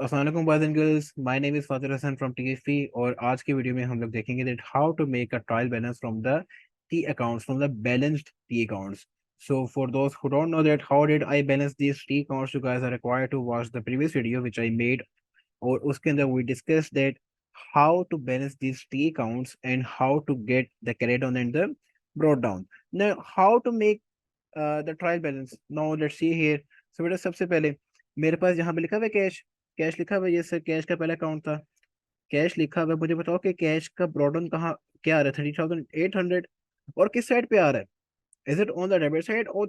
अस्सलाम वालेकुम boys and girls, my name is Fatir Hasan from TFP. और आज की वीडियो में हम लोग देखेंगे that how to make a trial balance from the T accounts, from the balanced T accounts. So for those who don't know that how did I balance these T accounts, you guys are required to watch the previous video which I made. और उसके अंदर we discussed that how to balance these T accounts and how to get the carried on and the brought down. Now how to make the trial balance. Now let's see here. So बेटा सबसे पहले मेरे पास यहाँ पे लिखा हुआ है cash. Cash लिखा हुआ है, ये सर कैश का पहला अकाउंट था. कैश लिखा हुआ है, मुझे बताओ कि कैश का ब्रॉडन कहाँ क्या आ रहा है, 30,800. और किस साइड पे आ रहा है? Is it on the debit side और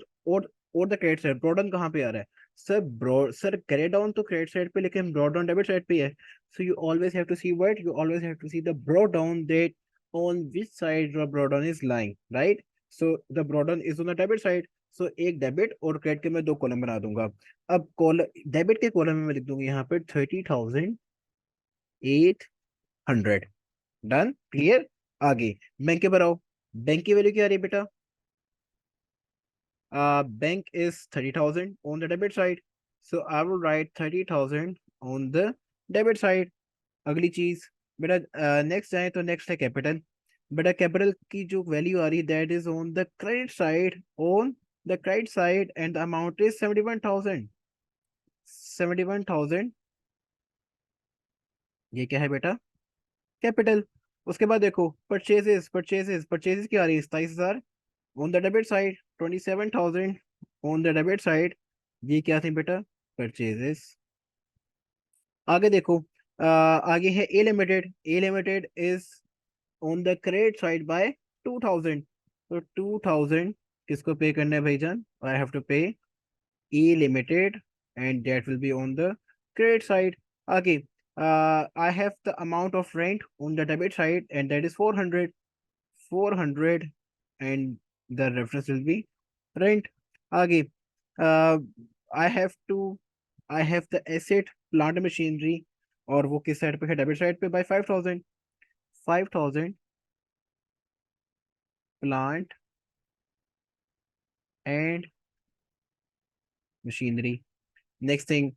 द क्रेडिट साइड? ब्रॉडन कहाँ पे आ रहा है? सर क्रेडिट डाउन तो क्रेडिट साइड पे, लेकिन ब्रॉड डाउन डेबिट साइड पे है. So you always have to see what, you always have to see the brought down that on which side the brought down is lying, right? So the brought down is on the debit side. So एक debit और credit के मैं दो column बना दूंगा. अब column debit के column में मैं लिख दूंगा यहाँ पे 30,800. Done, clear. आगे बैंक के बढ़ाओ. बैंक की वैल्यू क्या आ रही है बेटा? Bank is 30,000 on the debit side. So I will write 30,000 on the debit side. अगली चीज बेटा, नेक्स्ट जाए तो नेक्स्ट है कैपिटल. बेटा कैपिटल की जो वैल्यू आ रही है that is on the credit side, on the credit side, and the amount is 71,000. 71,000, ये क्या है बेटा? कैपिटल. उसके बाद देखो परचेजेस. परचेजेस क्या आ रही है? 27,000 on the debit side, 27,000 on the debit side. ये क्या थी बेटा? परचेजेस. आगे देखो, आगे है A limited. A limited is on the credit side by 2,000. तो 2,000 किसको पे करना है भाईजान? आई have to pay A limited and that will be on the credit side. आगे I have the amount of rent on the debit side and that is 400. 400 and the reference will be rent. आगे I have to I have the asset plant machinery, और वो किस साइड पे है? Debit side पे by 5,000. 5,000 plant and machinery. Next thing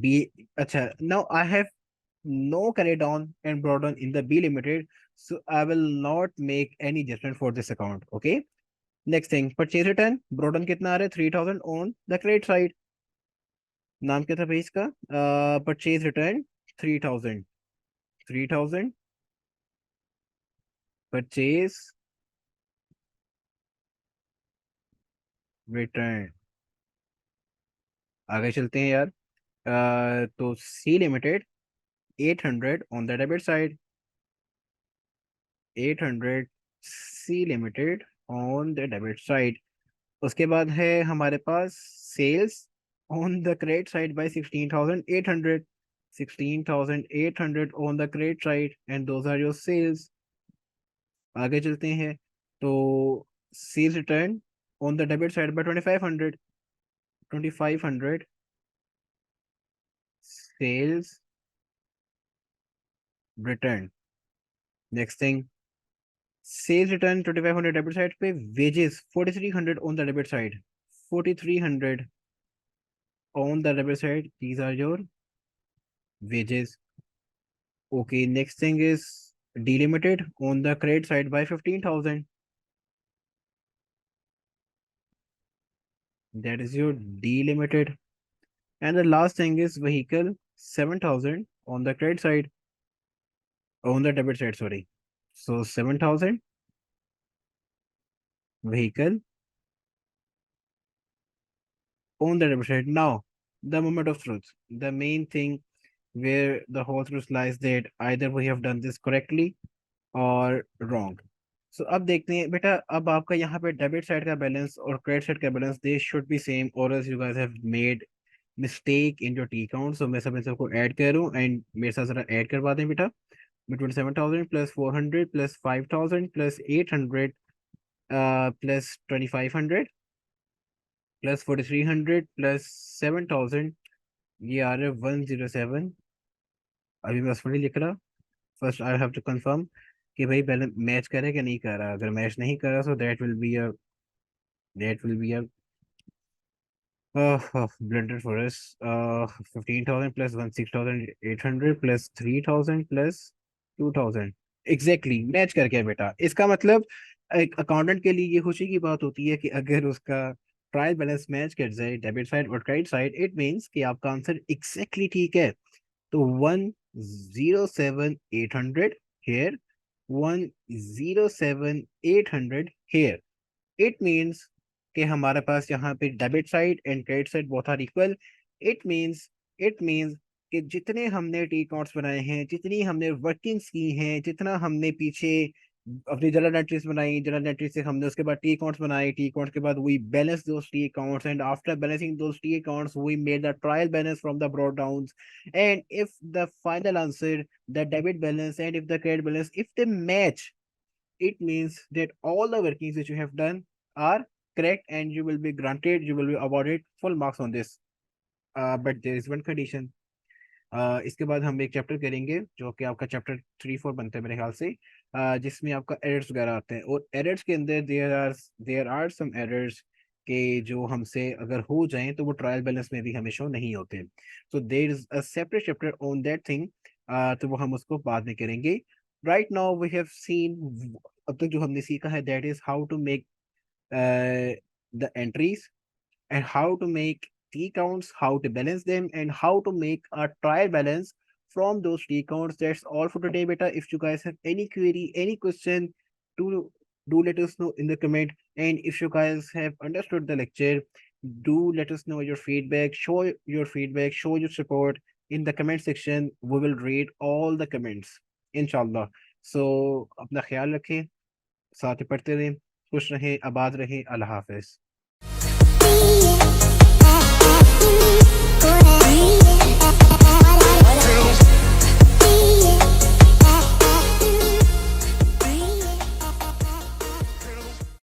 B. अच्छा, now I have no carried on and brought on in the B limited, so I will not make any adjustment for this account. Okay. Next thing purchase return. Broaden कितना आ रहा है? 3,000 on the credit side. नाम क्या था भाई इसका? Purchase return 3,000. 3,000 purchase return. आगे चलते हैं यार. तो C limited 800 on the debit side. 800 C limited on the debit side. उसके बाद है हमारे पास sales on the credit side by 16,800. 16,800 on the credit side and those are your sales. आगे चलते हैं. तो sales return on the debit side by 2,500. 2,500 sales return. Next thing, sales return 2,500 debit side पे. Wages 4,300 on the debit side. 4,300 on the debit side. These are your wages. Okay, next thing is delimited on the credit side by 15,000. That is your delimited. And the last thing is vehicle 7,000 on the credit side, on the debit side, sorry. So 7,000 vehicle on the debit side. Now, the moment of truth, the main thing where the whole truth lies, that either we have done this correctly और wrong. So अब देखते हैं बेटा, अब आपका यहाँ पे debit side का बैलेंस और क्रेडिट साइड का balance they should be same, और else you guys have made mistake in your T account. So मैं सब इन सबको ऐड कर रहा हूँ एंड मेरे साथ जरा ऐड करवा दें बेटा. 27,000 plus 400 plus 5,000 plus 800 plus 2,500 plus 4,300 plus 7,000. ये आ रहा है 107. अभी मैं उसमें नहीं लिख रहा. First I have to confirm कि भाई बैलेंस मैच करे कि नहीं कर रहा. अगर मैच नहीं कर रहा, so that will be a Blended forest, 15,000 plus 16,800 plus 3,000 plus 2,000। Exactly match कर गया बेटा। इसका मतलब एक अकाउंटेंट के लिए ये खुशी की बात होती है कि अगर उसका ट्रायल बैलेंस मैच कर जाए डेबिट साइड और क्रेडिट साइड, इट मीन्स कि आपका आंसर एग्जैक्टली ठीक है। तो 107,800 here, 107,800 here। इट मीन्स कि हमारे पास यहाँ पे debit side and credit side both are equal. It means it means कि जितने हमने टी अकाउंट्स बनाए हैं, जितनी हमने वर्किंग्स की हैं, जितना हमने पीछे अपनी जर्नल एंट्रीज बनाई, जर्नल एंट्री से हमने उसके बाद टी अकाउंट्स बनाए, टी अकाउंट्स के बाद we balance those T accounts and after balancing those T accounts we made the trial balance from the brought down. And if the final answer the debit balance and if the credit balance if they match, it means that all the workings which you have done are correct and you will be granted, you will be awarded full marks on this. But there is one condition. इसके बाद हम एक chapter करेंगे जो कि आपका chapter 3-4 बनता है मेरे ख्याल से, जिसमें आपका एरर्स वगैरह आते हैं, और एरर्स के अंदर देयर आर सम एरर्स के जो हमसे अगर हो जाएं तो वो ट्रायल बैलेंस में भी हमें शो नहीं होते। So there is a separate chapter on that thing. तो वो हम उसको बाद में करेंगे। Right now we have seen, अब तक जो हमने सीखा है that is how to make the entries and how to make T counts, how to balance them, and how to make a trial balance from those T counts. That's all for today, beta. If you guys have any query, any question, do let us know in the comment. And if you guys have understood the lecture, do let us know your feedback. Show your feedback, show your support in the comment section. We will read all the comments, inshallah. So अपना ख्याल रखें, साथ ही पढ़ते रहें, खुश रहें, आबाद रहें। अल्लाह हाफिज।